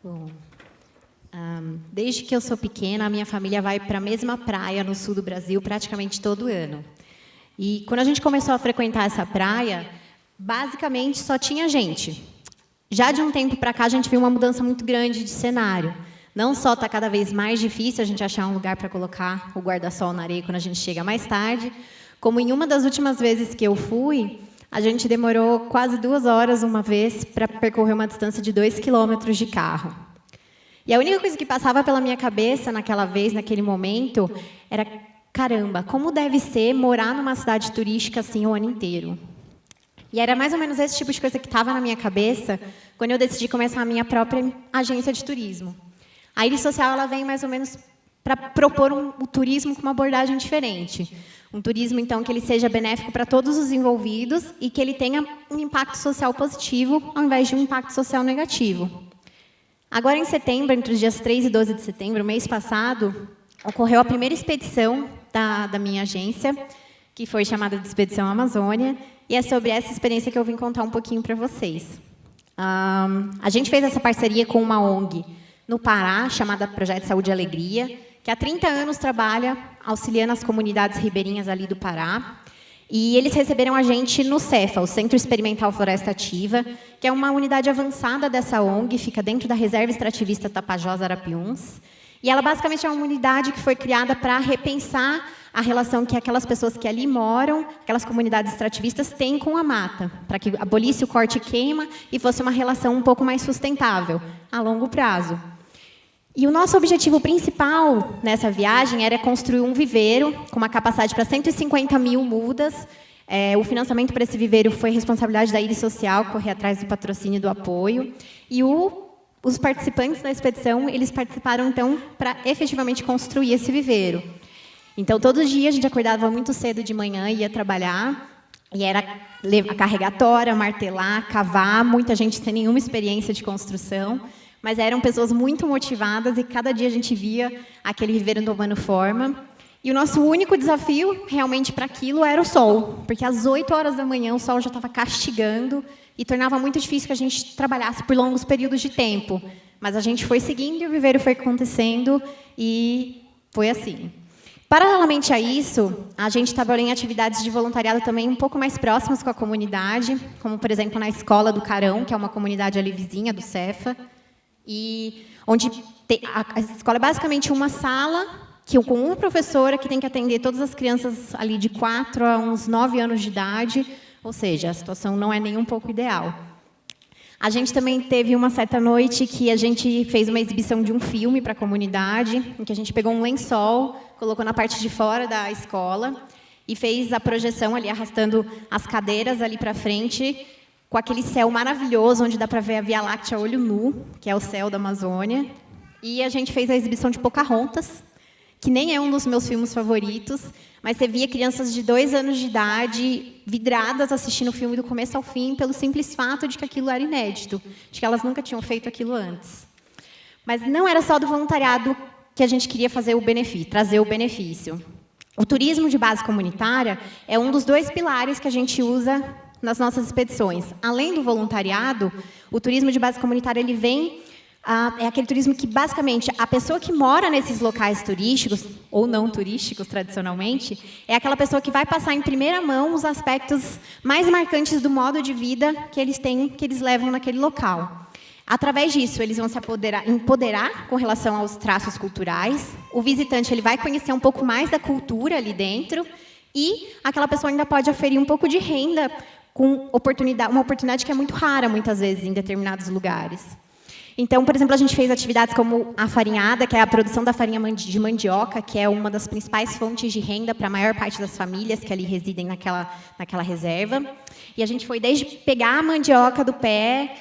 Bom, desde que eu sou pequena, a minha família vai para a mesma praia no sul do Brasil praticamente todo ano. E quando a gente começou a frequentar essa praia, basicamente só tinha gente. Já de um tempo para cá, a gente viu uma mudança muito grande de cenário. Não só está cada vez mais difícil a gente achar um lugar para colocar o guarda-sol na areia quando a gente chega mais tarde, como em uma das últimas vezes que eu fui, a gente demorou quase 2 horas uma vez para percorrer uma distância de 2 quilômetros de carro. E a única coisa que passava pela minha cabeça naquela vez, naquele momento, era: caramba, como deve ser morar numa cidade turística assim o ano inteiro? E era mais ou menos esse tipo de coisa que estava na minha cabeça quando eu decidi começar a minha própria agência de turismo. A Iris Social ela vem mais ou menos para propor o turismo com uma abordagem diferente. Um turismo, então, que ele seja benéfico para todos os envolvidos e que ele tenha um impacto social positivo, ao invés de um impacto social negativo. Agora, em setembro, entre os dias 3 e 12 de setembro, mês passado, ocorreu a primeira expedição da minha agência, que foi chamada de Expedição Amazônia, e é sobre essa experiência que eu vim contar um pouquinho para vocês. A gente fez essa parceria com uma ONG no Pará, chamada Projeto Saúde e Alegria, que há 30 anos trabalha auxiliando as comunidades ribeirinhas ali do Pará. E eles receberam a gente no CEFA, o Centro Experimental Floresta Ativa, que é uma unidade avançada dessa ONG, fica dentro da Reserva Extrativista Tapajós Arapiuns. E ela basicamente é uma unidade que foi criada para repensar a relação que aquelas pessoas que ali moram, aquelas comunidades extrativistas, têm com a mata, para que abolisse o corte e queima e fosse uma relação um pouco mais sustentável, a longo prazo. E o nosso objetivo principal nessa viagem era construir um viveiro com uma capacidade para 150 mil mudas. O financiamento para esse viveiro foi responsabilidade da Iris Social, correr atrás do patrocínio e do apoio. E os participantes da expedição, eles participaram, então, para efetivamente construir esse viveiro. Então, todo dia a gente acordava muito cedo de manhã e ia trabalhar. E era carregar tora, martelar, cavar, muita gente sem nenhuma experiência de construção. Mas eram pessoas muito motivadas e cada dia a gente via aquele viveiro tomando forma. E o nosso único desafio, realmente, para aquilo era o sol, porque às 8 horas da manhã o sol já estava castigando e tornava muito difícil que a gente trabalhasse por longos períodos de tempo. Mas a gente foi seguindo e o viveiro foi acontecendo e foi assim. Paralelamente a isso, a gente trabalhou em atividades de voluntariado também um pouco mais próximas com a comunidade, como, por exemplo, na Escola do Carão, que é uma comunidade ali vizinha do CEFA, e onde a escola é basicamente uma sala com uma professora que tem que atender todas as crianças ali de 4 a uns 9 anos de idade, ou seja, a situação não é nem um pouco ideal. A gente também teve uma certa noite que a gente fez uma exibição de um filme para a comunidade, em que a gente pegou um lençol, colocou na parte de fora da escola e fez a projeção ali, arrastando as cadeiras ali para frente, com aquele céu maravilhoso, onde dá para ver a Via Láctea a olho nu, que é o céu da Amazônia. E a gente fez a exibição de Pocahontas, que nem é um dos meus filmes favoritos, mas você via crianças de 2 anos de idade vidradas assistindo o filme do começo ao fim, pelo simples fato de que aquilo era inédito, de que elas nunca tinham feito aquilo antes. Mas não era só do voluntariado que a gente queria fazer o benefício, trazer o benefício. O turismo de base comunitária é um dos 2 pilares que a gente usa nas nossas expedições. Além do voluntariado, o turismo de base comunitária ele vem é aquele turismo que, basicamente, a pessoa que mora nesses locais turísticos, ou não turísticos, tradicionalmente, é aquela pessoa que vai passar em primeira mão os aspectos mais marcantes do modo de vida que eles têm, que eles levam naquele local. Através disso, eles vão se empoderar com relação aos traços culturais. O visitante ele vai conhecer um pouco mais da cultura ali dentro e aquela pessoa ainda pode oferir um pouco de renda com uma oportunidade que é muito rara, muitas vezes, em determinados lugares. Então, por exemplo, a gente fez atividades como a farinhada, que é a produção da farinha de mandioca, que é uma das principais fontes de renda para a maior parte das famílias que ali residem naquela reserva. E a gente foi desde pegar a mandioca do pé,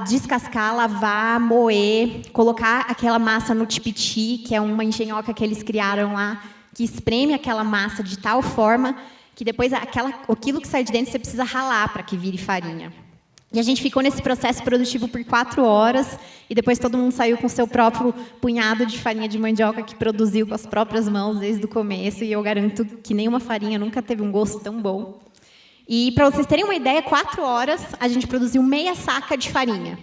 descascar, lavar, moer, colocar aquela massa no tipiti, que é uma engenhoca que eles criaram lá, que espreme aquela massa de tal forma que depois aquilo que sai de dentro você precisa ralar para que vire farinha. E a gente ficou nesse processo produtivo por 4 horas, e depois todo mundo saiu com o seu próprio punhado de farinha de mandioca que produziu com as próprias mãos desde o começo, e eu garanto que nenhuma farinha nunca teve um gosto tão bom. E, para vocês terem uma ideia, 4 horas a gente produziu meia saca de farinha.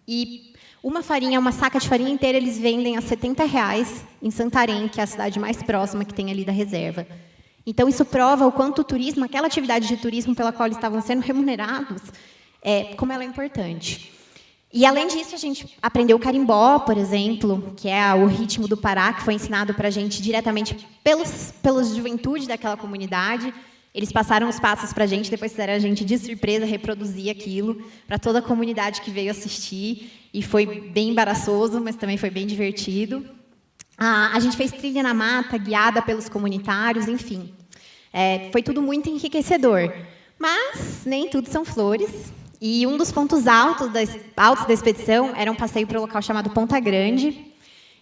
E uma saca de farinha inteira, eles vendem a R$70 em Santarém, que é a cidade mais próxima que tem ali da reserva. Então, isso prova o quanto o turismo, aquela atividade de turismo pela qual eles estavam sendo remunerados, como ela é importante. E, além disso, a gente aprendeu o carimbó, por exemplo, que é o ritmo do Pará, que foi ensinado para a gente diretamente pela juventude daquela comunidade. Eles passaram os passos para a gente, depois fizeram a gente, de surpresa, reproduzir aquilo para toda a comunidade que veio assistir. E foi bem embaraçoso, mas também foi bem divertido. A gente fez trilha na mata, guiada pelos comunitários, enfim. Foi tudo muito enriquecedor. Mas nem tudo são flores. E um dos pontos altos da expedição era um passeio para um local chamado Ponta Grande.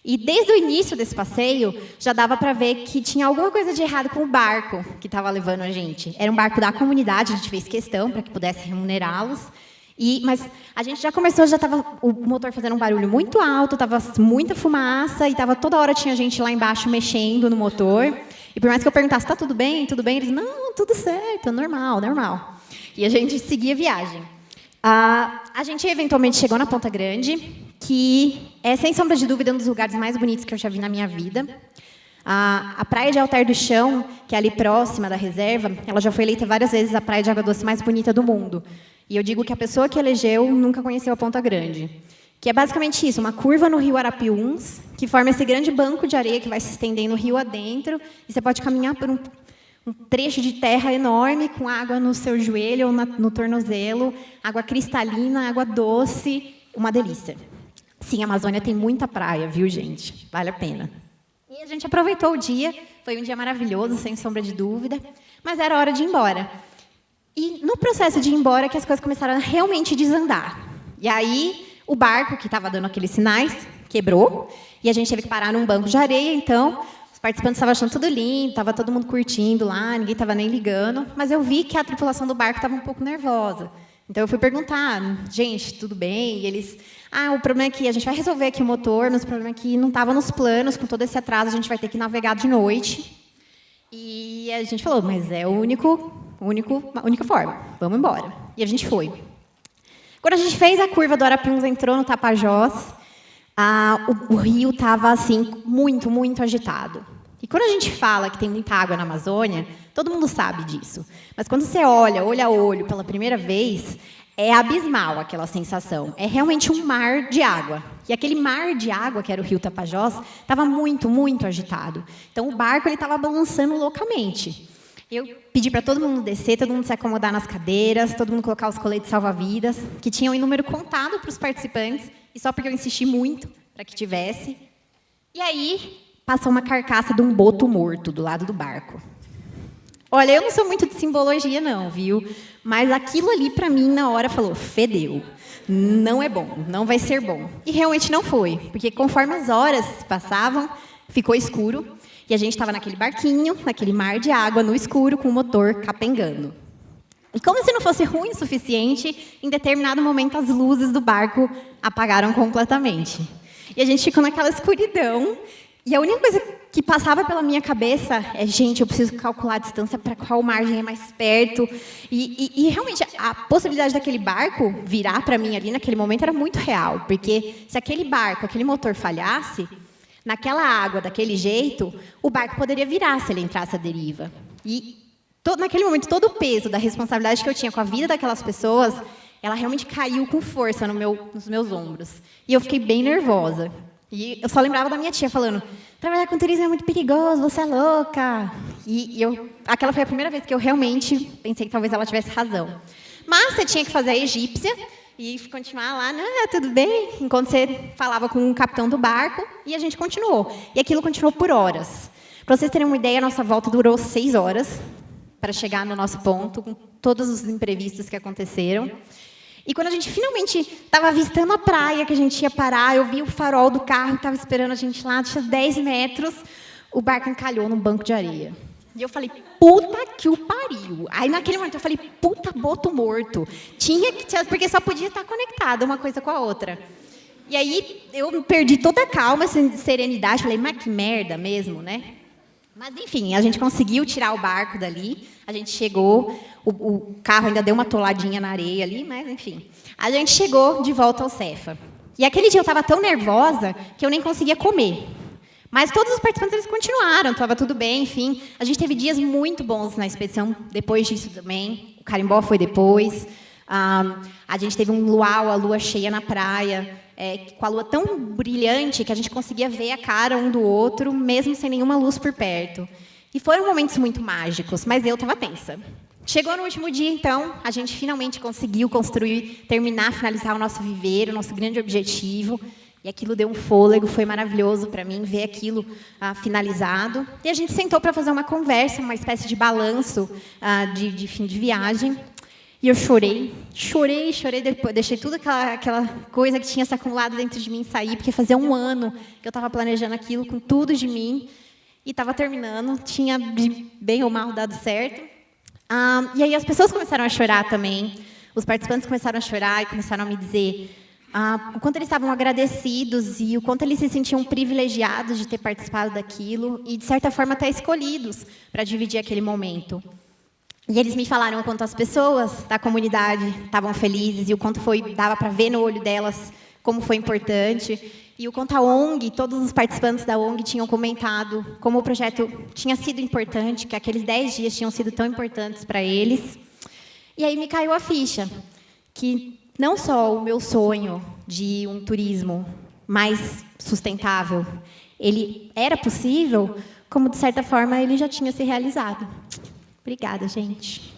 E desde o início desse passeio, já dava para ver que tinha alguma coisa de errado com o barco que estava levando a gente. Era um barco da comunidade, a gente fez questão para que pudesse remunerá-los. Mas a gente já começou, já estava o motor fazendo um barulho muito alto, estava muita fumaça, e toda hora tinha gente lá embaixo mexendo no motor. E por mais que eu perguntasse, está tudo bem? Tudo bem? Eles, não, tudo certo, normal, normal. E a gente seguia a viagem. A gente eventualmente chegou na Ponta Grande, que é, sem sombra de dúvida, um dos lugares mais bonitos que eu já vi na minha vida. A praia de Alter do Chão, que é ali próxima da reserva, ela já foi eleita várias vezes a praia de água doce mais bonita do mundo. E eu digo que a pessoa que elegeu nunca conheceu a Ponta Grande, que é basicamente isso, uma curva no rio Arapiuns, que forma esse grande banco de areia que vai se estendendo o rio adentro, e você pode caminhar por um trecho de terra enorme, com água no seu joelho ou no tornozelo, água cristalina, água doce, uma delícia. Sim, a Amazônia tem muita praia, viu, gente? Vale a pena. E a gente aproveitou o dia, foi um dia maravilhoso, sem sombra de dúvida, mas era hora de ir embora. E no processo de ir embora que as coisas começaram a realmente desandar. E aí, o barco, que estava dando aqueles sinais, quebrou, e a gente teve que parar num banco de areia, então os participantes estavam achando tudo lindo, estava todo mundo curtindo lá, ninguém estava nem ligando, mas eu vi que a tripulação do barco estava um pouco nervosa. Então eu fui perguntar, gente, tudo bem? E eles, o problema é que a gente vai resolver aqui o motor, mas o problema é que não estava nos planos, com todo esse atraso, a gente vai ter que navegar de noite. E a gente falou, mas é a única forma, vamos embora. E a gente foi. Quando a gente fez a curva do Arapiuns, entrou no Tapajós, o rio estava assim, muito, muito agitado. E quando a gente fala que tem muita água na Amazônia, todo mundo sabe disso. Mas quando você olha, olho a olho, pela primeira vez, é abismal aquela sensação. É realmente um mar de água. E aquele mar de água, que era o rio Tapajós, estava muito, muito agitado. Então, o barco estava balançando loucamente. Eu pedi para todo mundo descer, todo mundo se acomodar nas cadeiras, todo mundo colocar os coletes salva-vidas, que tinham em número contado para os participantes, e só porque eu insisti muito para que tivesse. E aí, passou uma carcaça de um boto morto do lado do barco. Olha, eu não sou muito de simbologia, não, viu? Mas aquilo ali, para mim, na hora, falou, fedeu. Não é bom, não vai ser bom. E realmente não foi, porque conforme as horas passavam, ficou escuro, e a gente estava naquele barquinho, naquele mar de água, no escuro, com o motor capengando. E como se não fosse ruim o suficiente, em determinado momento, as luzes do barco apagaram completamente. E a gente ficou naquela escuridão, e a única coisa que passava pela minha cabeça é, gente, eu preciso calcular a distância para qual margem é mais perto. E realmente, a possibilidade daquele barco virar para mim ali naquele momento era muito real, porque se aquele barco, aquele motor falhasse, naquela água, daquele jeito, o barco poderia virar se ele entrasse à deriva. E naquele momento, todo o peso da responsabilidade que eu tinha com a vida daquelas pessoas, ela realmente caiu com força nos meus ombros. E eu fiquei bem nervosa. E eu só lembrava da minha tia falando, trabalhar com turismo é muito perigoso, você é louca. Aquela foi a primeira vez que eu realmente pensei que talvez ela tivesse razão. Mas você tinha que fazer a egípcia e continuar lá, tudo bem, enquanto você falava com o capitão do barco, e a gente continuou. E aquilo continuou por horas. Para vocês terem uma ideia, a nossa volta durou 6 horas para chegar no nosso ponto, com todos os imprevistos que aconteceram. E quando a gente finalmente estava avistando a praia, que a gente ia parar, eu vi o farol do carro que estava esperando a gente lá, tinha 10 metros, o barco encalhou num banco de areia. E eu falei, puta que o pariu. Aí, naquele momento, eu falei, puta, boto morto. Porque só podia estar conectado uma coisa com a outra. E aí, eu perdi toda a calma, serenidade, falei, mas que merda mesmo, né? Mas, enfim, a gente conseguiu tirar o barco dali, a gente chegou, o carro ainda deu uma toladinha na areia ali, mas, enfim. A gente chegou de volta ao Cefa. E aquele dia eu estava tão nervosa que eu nem conseguia comer. Mas todos os participantes eles continuaram, estava tudo bem, enfim. A gente teve dias muito bons na expedição, depois disso também. O carimbó foi depois. A gente teve um luau, a lua cheia na praia, com a lua tão brilhante que a gente conseguia ver a cara um do outro, mesmo sem nenhuma luz por perto. E foram momentos muito mágicos, mas eu estava tensa. Chegou no último dia, então, a gente finalmente conseguiu construir, terminar, finalizar o nosso viveiro, o nosso grande objetivo. E aquilo deu um fôlego, foi maravilhoso para mim ver aquilo finalizado. E a gente sentou para fazer uma conversa, uma espécie de balanço de fim de viagem. E eu chorei, depois, deixei tudo aquela coisa que tinha se acumulado dentro de mim sair, porque fazia um ano que eu estava planejando aquilo com tudo de mim, e estava terminando, tinha bem ou mal dado certo. E aí as pessoas começaram a chorar também, os participantes começaram a chorar e começaram a me dizer o quanto eles estavam agradecidos e o quanto eles se sentiam privilegiados de ter participado daquilo e, de certa forma, até escolhidos para dividir aquele momento. E eles me falaram o quanto as pessoas da comunidade estavam felizes e o quanto dava para ver no olho delas como foi importante. E o quanto a ONG, todos os participantes da ONG tinham comentado como o projeto tinha sido importante, que aqueles 10 dias tinham sido tão importantes para eles. E aí me caiu a ficha, que não só o meu sonho de um turismo mais sustentável, ele era possível, como, de certa forma, ele já tinha se realizado. Obrigada, gente.